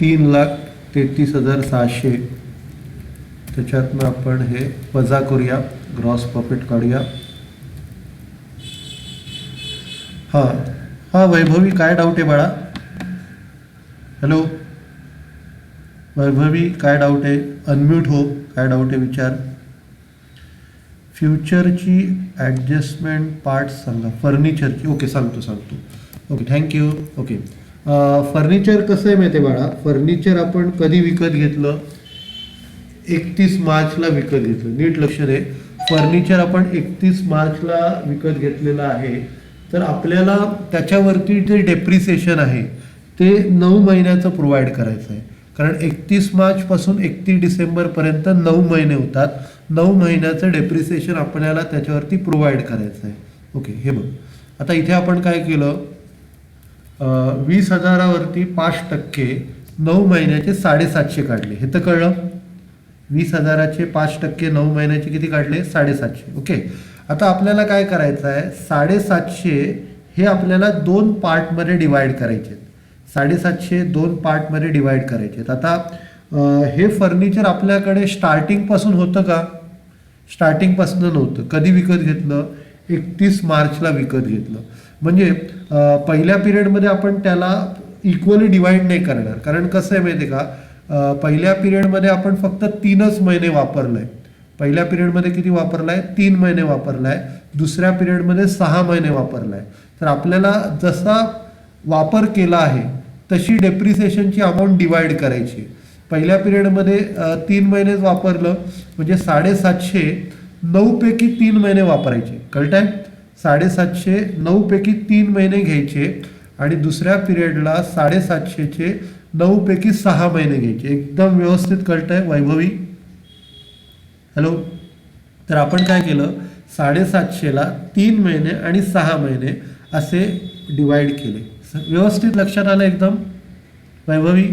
$3,33,600. त्याच्यातनं आपण हे वजा करूया, ग्रॉस प्रॉफिट काढूया. हां वैभवी, काय डाऊट आहे बाळा? हॅलो वैभवी, काय डाऊट आहे? अनम्यूट हो, काय डाऊट आहे विचार. फ्युचरची ॲडजस्टमेंट पार्ट्स सांगा. फर्निचरची, ओके सांगतो. Okay, thank you. ओके, फर्निचर कसं आहे माहिती आहे बाळा? फर्निचर आपण कधी विकत घेतलं? 31 मार्चला विकत घेतलं. नीट लक्ष दे, फर्निचर आपण 31 मार्चला विकत घेतलेलं आहे. तर आपल्याला त्याच्यावरती जे डेप्रिसिएशन आहे ते 9 महिन्याचं प्रोव्हाइड करायचं आहे. कारण 31 मार्चपासून 31 डिसेंबरपर्यंत 9 महिने होतात. 9 महिन्याचं डेप्रिसिएशन आपल्याला त्याच्यावरती प्रोव्हाइड करायचं आहे. ओके, हे बघ, आता इथे आपण काय केलं, 20,000वरती 5% 9 महिन्याचे 750 काढले. हे तर कळलं. 20,000चे 5% 9 महिन्याचे किती काढले? 750. ओके, आता आपल्याला काय करायचं आहे, 750 हे आपल्याला 2 पार्टमध्ये डिवाइड करायचे. 750 2 पार्टमध्ये डिवाइड करायचे. आता हे फर्निचर आपल्याकडे स्टार्टिंगपासून होतं का? स्टार्टिंगपासून नव्हतं. कधी विकत घेतलं? 31 मार्चला विकत घेतलं. म्हणजे पहिल्या पिरियडमध्ये आपण त्याला इक्वली डिवाइड नाही करणार. कारण कसं आहे माहिती आहे का, पहिल्या पिरियडमध्ये आपण फक्त 3च महिने वापरलं आहे. पहिल्या पिरियडमध्ये किती वापरला आहे? 3 महिने वापरला आहे. दुसऱ्या पिरियडमध्ये 6 महिने वापरला आहे. तर आपल्याला जसा वापर केला आहे तशी डेप्रिसिएशनची अमाऊंट डिवाइड करायची. पहिल्या पिरियडमध्ये 3 महिनेच वापरलं म्हणजे 750 9पैकी 3 महिने वापरायचे. कळतंय? 750 9पैकी 3 महिने घ्यायचे आणि दुसऱ्या पिरियडला 750चे 9पैकी 6 महिने घ्यायचे. एकदम व्यवस्थित कळतंय वैभवी? हॅलो, तर आपण काय केलं, 750ला 3 महिने आणि 6 महिने असे डिवाइड केले. व्यवस्थित लक्षात आलं एकदम वैभवी?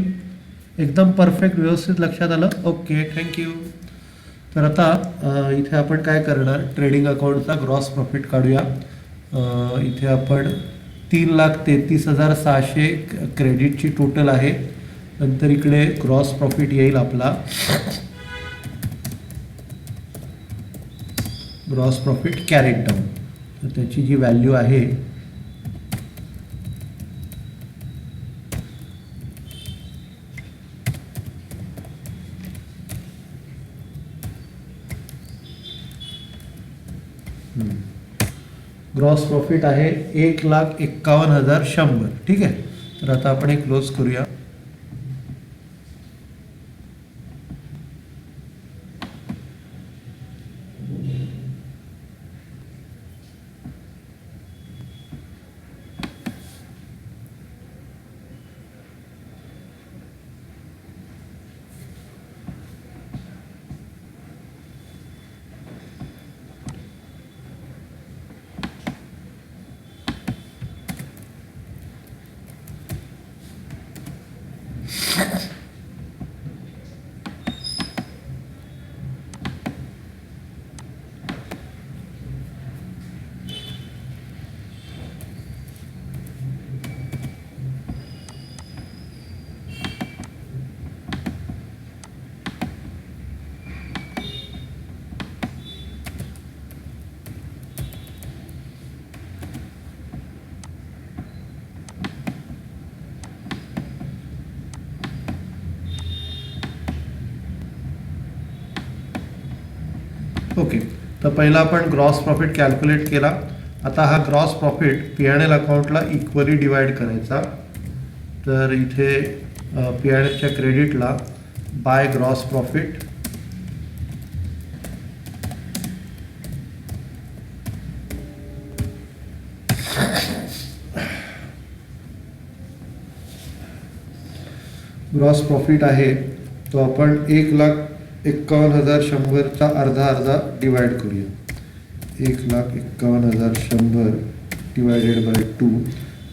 एकदम परफेक्ट, व्यवस्थित लक्षात आलं. Okay, thank you. तर आता इथे आपण काय करणार, ट्रेडिंग अकाउंटचा ग्रॉस प्रॉफिट काढूया. इथे आपण 3,33,600 क्रेडिटची टोटल आहे. नंतर इकडे ग्रॉस प्रॉफिट येईल आपला, ग्रॉस प्रॉफिट कॅरेड डाऊन. तर त्याची जी व्हॅल्यू आहे ग्रॉस प्रॉफिट आहे 1,51,100. ठीक आहे, तर आता आपण एक क्लोज करूया. ओके, तर पहिला आपण ग्रॉस प्रॉफिट कॅल्क्युलेट केला. आता हा ग्रॉस प्रॉफिट P&L अकाउंटला इक्वली डिवाइड करायचा. तर इथे P&Lच्या क्रेडिटला by gross profit gross profit आहे तो आपण 1,51,100चा अर्धा डिवाइड करूया. 1,51,100 डिवायडेड बाय 2,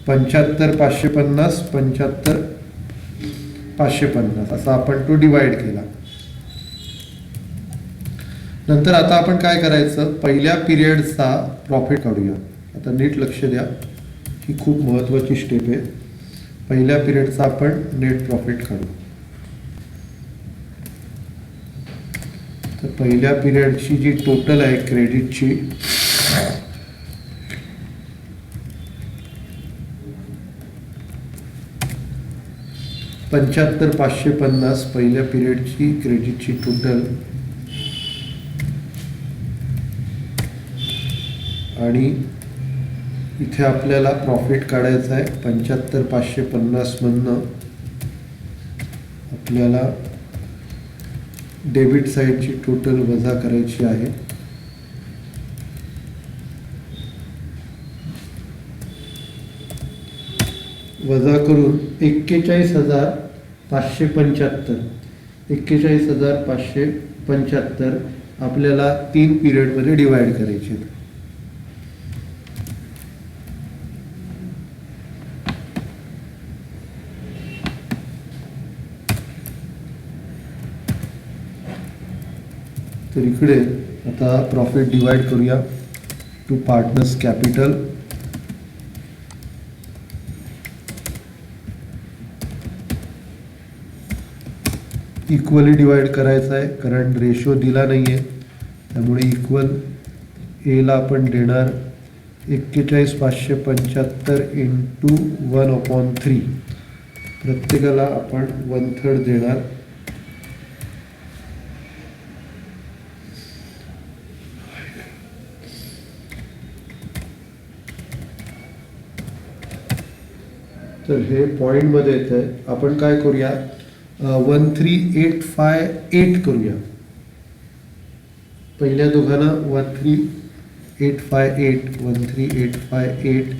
75,550, 75,550 असा आपण तो डिवाइड केला. नंतर आता आपण काय करायचं, पहिल्या पिरियडचा प्रॉफिट काढूया. आता नीट लक्ष द्या, ही खूप महत्त्वाची स्टेप आहे. पहिल्या पिरियडचा आपण नेट प्रॉफिट काढू. तर पहिल्या पिरियडची जी टोटल आहे क्रेडिटची, $75,550 पहिल्या पिरियडची क्रेडिटची टोटल, आणि इथे आपल्याला प्रॉफिट काढायचं आहे. 75,550 मधनं आपल्याला डेबिट साईडची टोटल वजा करायची आहे. वजा करून 41,575 41,575 आपल्याला 3 पिरियडमध्ये डिवाइड करायचे. तर इकडे आता प्रॉफिट डिवाइड करूया to partners capital. Equally divide करायचं आहे कारण रेशो दिला नाही आहे, त्यामुळे इक्वल एला आपण देणार 41,575 इंटू 1/3. प्रत्येकाला आपण 1/3 देणार. तर हे पॉईंटमध्ये येतं आहे. आपण काय करूया, 13,858 करूया. पहिल्या दोघांना 13,858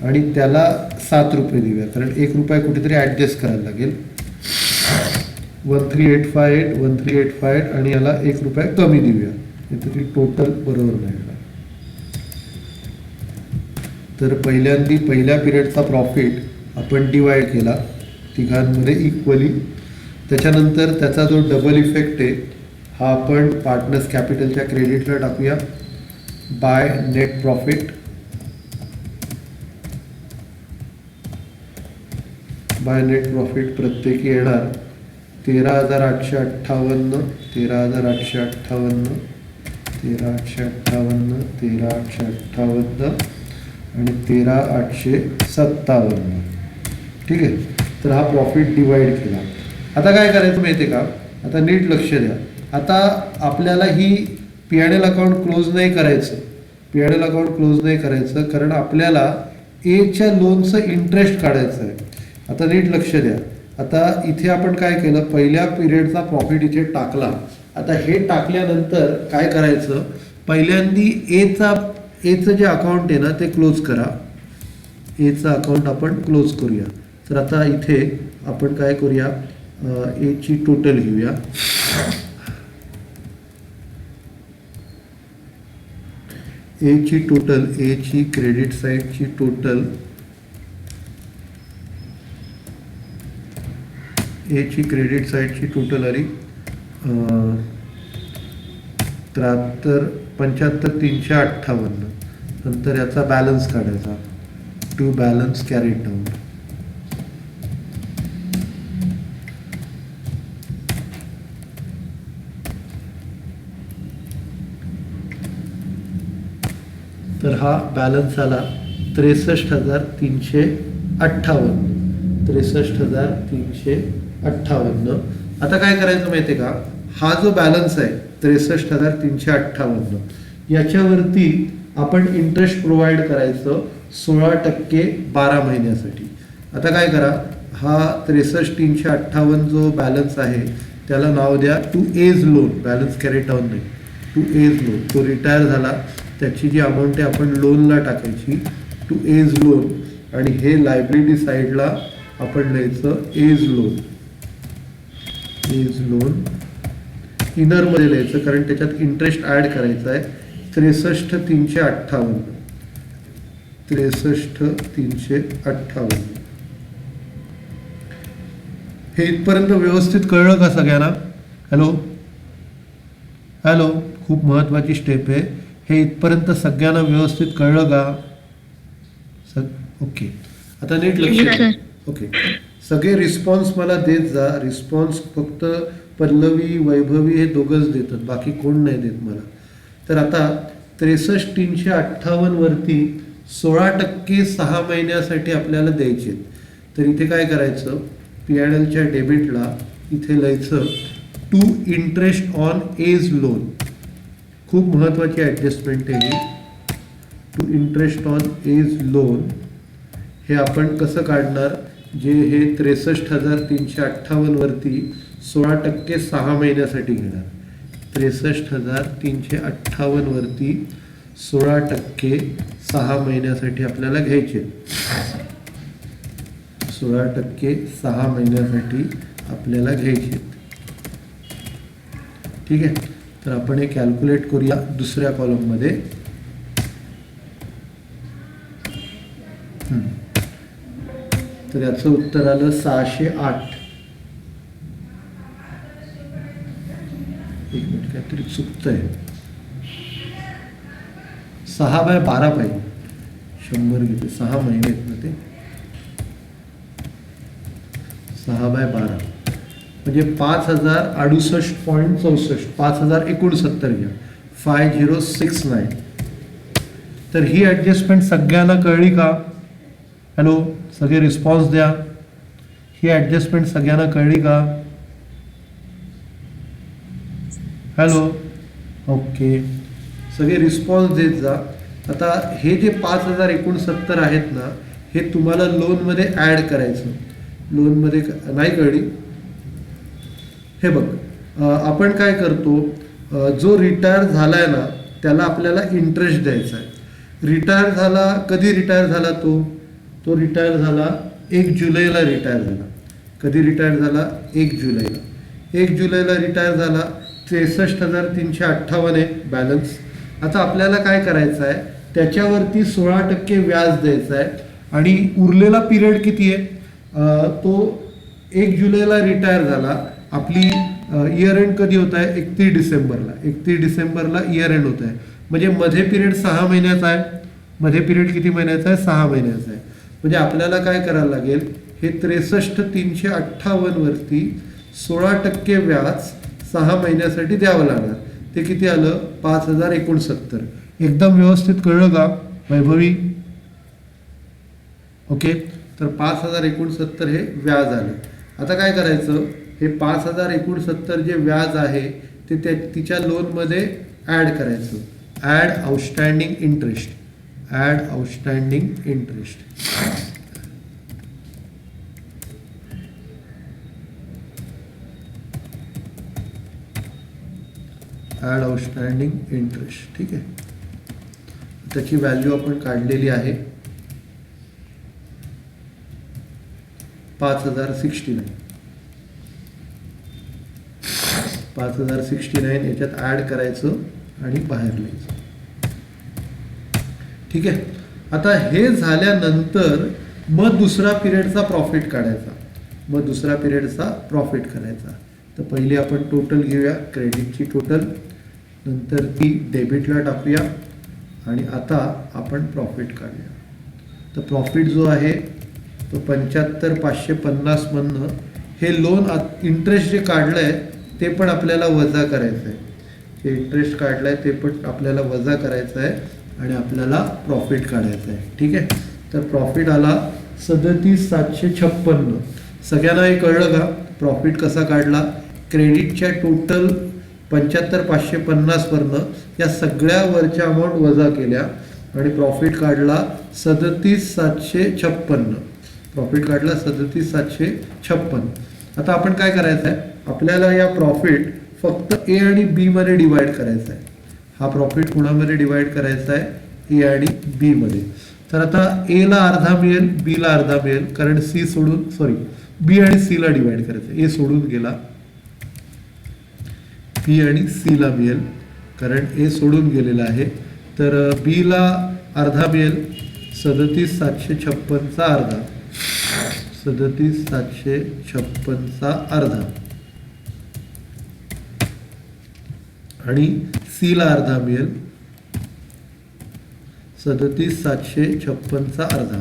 आणि त्याला 7 रुपये देऊया, कारण 1 रुपया कुठेतरी ॲडजस्ट करायला लागेल. 13,858 आणि याला 1 रुपया कमी देऊया, तरी टोटल बरोबर नाही. तर पहिल्या पिरियडचा प्रॉफिट आपण डिवाइड केला तिघांमध्ये इक्वली. त्याच्यानंतर त्याचा जो डबल इफेक्ट आहे हा आपण पार्टनर्स कॅपिटलच्या क्रेडिटला टाकूया. By net profit, by net profit प्रत्येकी येणार 13,858, 13,858, 13,858, 13,858 आणि 13,857. ठीक आहे. तर हा प्रॉफिट डिवाइड केला. आता काय करायचं माहिती आहे का, आता नीट लक्ष द्या. आता आपल्याला ही P&L अकाउंट क्लोज नाही करायचं, P&L अकाउंट क्लोज नाही करायचं, कारण आपल्याला एच्या लोनचं इंटरेस्ट काढायचं आहे. आता नीट लक्ष द्या. आता इथे आपण काय केलं, पहिल्या पिरियडचा प्रॉफिट इथे टाकला. आता हे टाकल्यानंतर काय करायचं, पहिल्यांदी एचं जे अकाउंट आहे ना ते क्लोज करा. एचं अकाउंट आपण क्लोज करूया. तर आता इथे आपण काय करूया, एची टोटल घेऊया. एची टोटल, एची क्रेडिट साईडची टोटल, एची क्रेडिट साईडची टोटल आली 75,358. नंतर याचा बॅलन्स काढायचा, टू बॅलन्स कॅरीड डाऊन. तर हा बॅलन्स आला 63,358, 63,358. आता काय करायचं माहिती आहे का, हा जो बॅलन्स आहे 63,358 याच्यावरती आपण इंटरेस्ट प्रोव्हाइड करायचं 16% 12 महिन्यासाठी. आता काय करा, हा 63,358 जो बॅलन्स आहे त्याला नाव द्या to A's loan. Balance carry down नाही, टू एज लोन. तो रिटायर झाला, त्याची जी अमाऊंट आहे आपण लोनला टाकायची, टू एज लोन. आणि हे लायबिलिटी साईडला आपण लिहायचं एज लोन. एज लोन इनरमध्ये लिहायचं, कारण त्याच्यात इंटरेस्ट ॲड करायचा आहे. 63,358. 63,358. हे इथपर्यंत व्यवस्थित कळलं का सगळ्यांना? हॅलो हॅलो, खूप महत्त्वाची स्टेप आहे. हे इथपर्यंत सगळ्यांना व्यवस्थित कळलं का? ओके, आता नीट लक्ष द्या. ओके, सगळे रिस्पॉन्स मला देत जा. रिस्पॉन्स फक्त पल्लवी वैभवी हे दोघंच देतात, बाकी कोण नाही देत मला. तर आता 63,358 वरती 16% 6 महिन्यासाठी आपल्याला द्यायचे. तर इथे काय करायचं, P&Lच्या डेबिटला इथे लिहायचं to interest on A's loan. खूप महत्त्वाची ॲडजस्टमेंट आहे ही. To interest on A's loan हे आपण कसं काढणार, जे हे 63,358 वरती 16% 6 महिन्यासाठी घेणार. 63,358 वरती 16% 6 महिन्यासाठी आपल्याला घ्यायचे. 16% 6 महिन्यासाठी आपल्याला घ्यायचे. ठीक आहे, तर आपण हे कॅल्क्युलेट करूया दुसऱ्या कॉलममध्ये. तर याचं उत्तर आलं 608. एक मिनिट, काहीतरी चुकतंय. 6/12 पाहिजे. 100 घेते, 6 महिने आहेत ना ते. 6/12 म्हणजे 5,068.64. 5,069 घ्या. 5069. तर ही ॲडजस्टमेंट सगळ्यांना कळली का? हॅलो, सगळे रिस्पॉन्स द्या. ही ॲडजस्टमेंट सगळ्यांना कळली का? हॅलो, ओके, सगळे रिस्पॉन्स देत जा. आता हे जे 5,069 आहेत ना, हे तुम्हाला लोनमध्ये ॲड करायचं. लोनमध्ये नाही कळली? हे बघ, आपण काय करतो, जो रिटायर झाला आहे ना त्याला आपल्याला इंटरेस्ट द्यायचा आहे. रिटायर झाला, कधी रिटायर झाला तो रिटायर झाला 1 जुलैला रिटायर झाला. कधी रिटायर झाला? 1 जुलैला. 1 जुलैला रिटायर झाला. 63,358 आहे बॅलन्स. आता आपल्याला काय करायचं आहे, त्याच्यावरती 16% व्याज द्यायचं आहे. आणि उरलेला पिरियड किती आहे? तो 1 जुलैला रिटायर झाला. आपली इयर एंड कधी होत आहे? 31 डिसेंबरला. 31 डिसेंबरला इयर एंड होत आहे. म्हणजे मध्ये पिरियड 6 महिन्याचा आहे. मध्ये पिरियड किती महिन्याचा आहे? 6 महिन्याचा आहे. म्हणजे आपल्याला काय करायला लागेल, हे 63,358 वरती 16% व्याज 6 महिन्यासाठी द्यावं लागणार. ते किती आलं? 5,069. एकदम व्यवस्थित कळलं का वैभवी? ओके, तर 5,069 हे व्याज आलं. आता काय करायचं, हे 5,069 जे व्याज आहे ते तिच्या लोनमध्ये ॲड करायचं. Add outstanding interest. Add outstanding interest. Add outstanding interest. ठीक आहे, त्याची व्हॅल्यू आपण काढलेली आहे 5,069. 5,069 याच्यात ॲड करायचं आणि बाहेर लिहायचं. ठीक आहे, आता हे झाल्यानंतर मग दुसरा पिरियडचा प्रॉफिट काढायचा. मग दुसरा पिरियडचा प्रॉफिट करायचा. तर पहिली आपण टोटल घेऊया, क्रेडिटची टोटल, नंतर ती डेबिटला टाकूया आणि आता आपण प्रॉफिट काढूया. तर प्रॉफिट जो आहे तो 75,550 मधनं हे लोन इंटरेस्ट जे काढलं आहे ते पण आपल्याला वजा करायचं आहे. हे इंटरेस्ट काढलं आहे ते पण आपल्याला वजा करायचं आहे आणि आपल्याला प्रॉफिट काढायचं आहे. ठीक आहे, तर प्रॉफिट आला 37,756. सगळ्यांना हे कळलं का प्रॉफिट कसा काढला? क्रेडिटच्या टोटल 75,550 वरनं या सगळ्या वरच्या अमाऊंट वजा केल्या आणि प्रॉफिट काढला 37,756. प्रॉफिट काढला 37,756. आता आपण काय करायचं आहे, आपल्याला या प्रॉफिट फक्त ए आणि बी मध्ये डिवाइड करायचा आहे. हा प्रॉफिट कुणामध्ये डिवाइड करायचा आहे? ए आणि बी मध्ये. तर आता ए ला अर्धा मिळेल, बी ला अर्धा मिळेल, कारण सी सोडून, सॉरी, बी आणि सी ला डिवाइड करायचं. ए सोडून गेला, बी आणि सी ला मिळेल. कारण ए सोडून गेलेलं आहे. तर बीला अर्धा मिळेल, 37,756चा अर्धा, 37,756चा अर्धा. आणि सीला अर्धा मिळेल, 37,756चा अर्धा.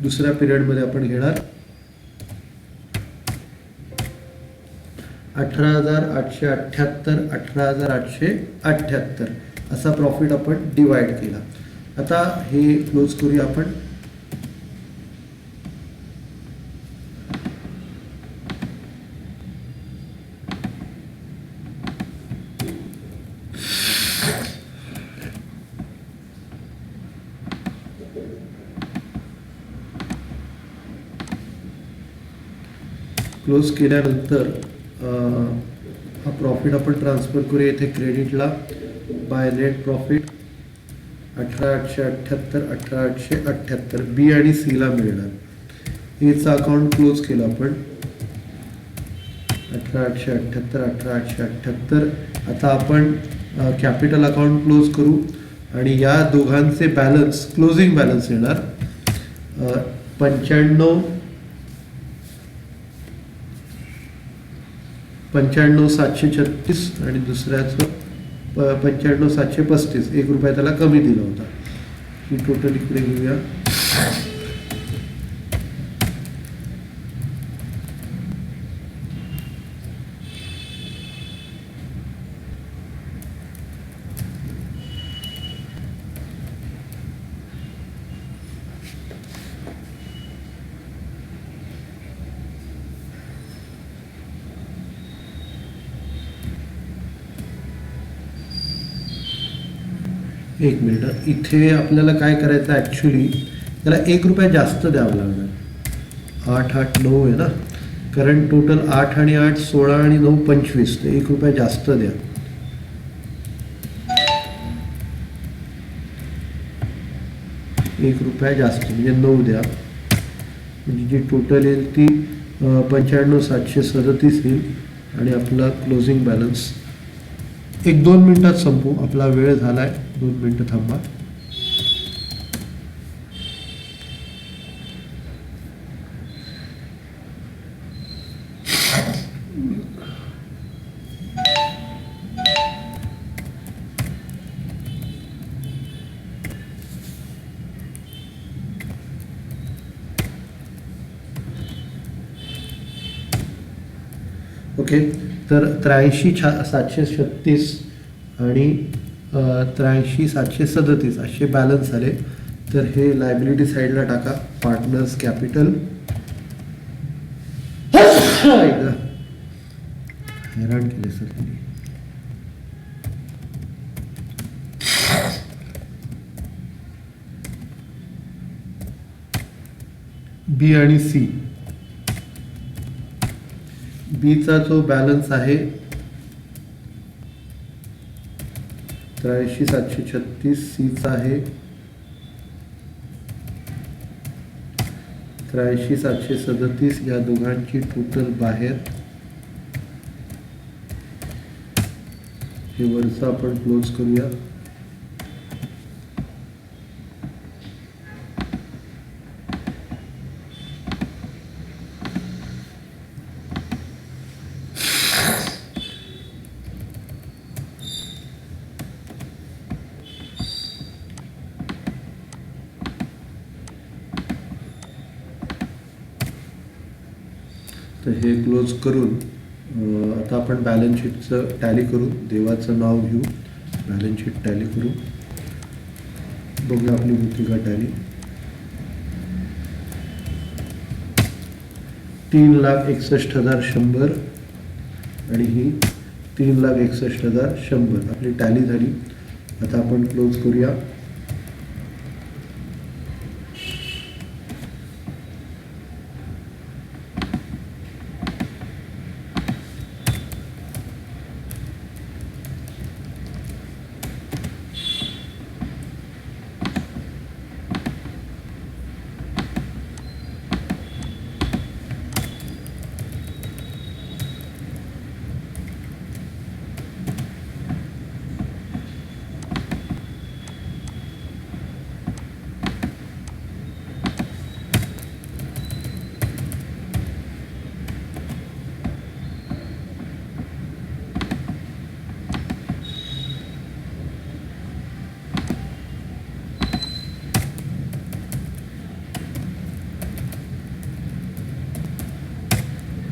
दुसऱ्या पिरियडमध्ये आपण घेणार 18,878, 18,878 असा प्रॉफिट आपण डिवाइड केला. आता हे क्लोज करूया आपण. क्लोज केल्यानंतर हा प्रॉफिट आपण ट्रान्सफर करूया इथे क्रेडिटला. बाय नेट प्रॉफिट 18,878, 18,878 बी आणि सीला मिळणार. एचा अकाउंट क्लोज केलं आपण, 18,878, 18,878. आता आपण कॅपिटल अकाउंट क्लोज करू आणि या दोघांचे बॅलन्स, क्लोजिंग बॅलन्स येणार 95,736 आणि दुसऱ्याचं 95,735. ₹1 त्याला कमी दिला होता. ही टोटल इकडे घेऊया. एक मिनिट, इथे आपल्याला काय करायचं आहे ॲक्च्युली, त्याला ₹1 जास्त द्यावं लागणार. 8, 8, 9 आहे ना, कारण टोटल 8 आणि 8 16 आणि 9 25, तर ₹1 जास्त द्या. ₹1 जास्त म्हणजे 9 द्या. म्हणजे जी टोटल येईल ती 95,737 येईल. आणि आपला क्लोजिंग बॅलन्स 1-2 मिनटात संपू. आपला वेळ झाला आहे, 2 मिनटं थांबा. ओके, तर 83,736 आणि 83,737 असे बॅलन्स आले. तर हे लायबिलिटी साईडला टाका. पार्टनर्स कॅपिटल, हैराण केले सर तुम्ही. बी आणि सी, बीचा जो बॅलन्स आहे 83,736, सीचा आहे 83,737. या दोघांची टोटल बाहेर. हे वरचं आपण क्लोज करूया. तर हे क्लोज करून आता आपण बॅलन्स शीटचं टॅली करू. देवाचं नाव घेऊ, बॅलन्स शीट टॅली करू. बघूया आपली होती का टॅली. 3,61,100 आणि ही 3,61,100 आपली टॅली झाली. आता आपण क्लोज करूया.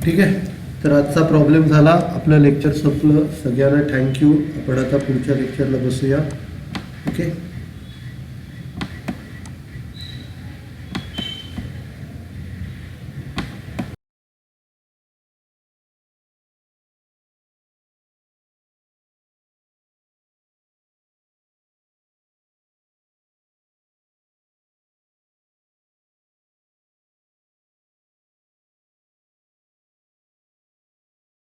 ठीक आहे. तर आजचा प्रॉब्लेम झाला, आपलं लेक्चर संपलं. सगळ्यांना थँक्यू. आपण आता पुढच्या लेक्चरला बसूया. ओके.